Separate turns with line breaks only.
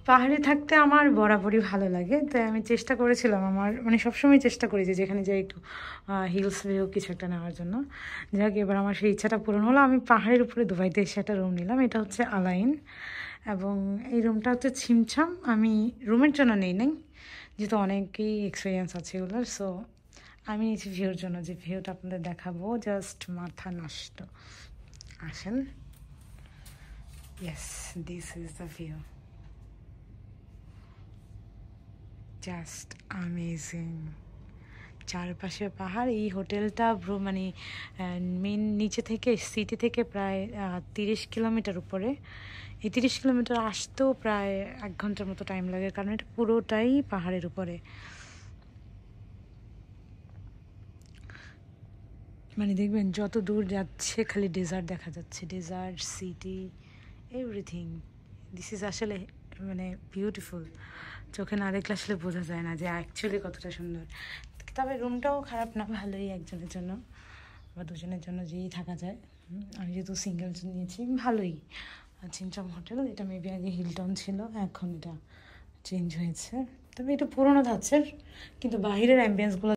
পাহাড়ে থাকতে আমার বরাবরই ভালো লাগে, তাই আমি চেষ্টা করেছিলাম, আমার মানে সবসময় চেষ্টা করি যে যেখানে যাই একটু হিলস ভিউ কিছু একটা নেওয়ার জন্য। যাক, এবার আমার সেই ইচ্ছাটা পূরণ হলো। আমি পাহাড়ের উপরে দুবাইতে এসে একটা রুম নিলাম, এটা হচ্ছে আলাইন, এবং এই রুমটা হচ্ছে ছিমছাম। আমি রুমের জন্য নেই নাই, যেহেতু অনেকেই এক্সপিরিয়েন্স আছে এগুলোর, সো আমি নিয়েছি ভিউর জন্য, যে ভিউটা আপনাদের দেখাবো, জাস্ট মাথা নষ্ট। আসেন, yes, this is the view, just amazing. চারপাশে পাহাড়। এই হোটেলটা মানে মেন নিচে থেকে, সিটি থেকে প্রায় 30 কিলোমিটার উপরে। এই 30 কিলোমিটার আসতেও প্রায় 1 ঘন্টার মতো টাইম লাগে, কারণ এটা পুরোটাই পাহাড়ের উপরে। মানে দেখবেন যত দূর যাচ্ছে খালি ডেজার্ট দেখা যাচ্ছে, desert, city, everything. This is আসলে মানে বিউটিফুল। চোখে না দেখলে আসলে বোঝা যায় না যে অ্যাকচুয়ালি কতটা সুন্দর। তবে রুমটাও খারাপ না, ভালোই, একজনের জন্য বা দুজনের জন্য যেই থাকা যায়। আমি যেহেতু সিঙ্গেল নিয়েছি, ভালোই। ছিমছাম হোটেল, এটা মেবি আগে হিলটন ছিল, এখন এটা চেঞ্জ হয়েছে। তবে এটা পুরোনো ধাঁচের, কিন্তু বাহিরের অ্যাম্বিয়েন্সগুলো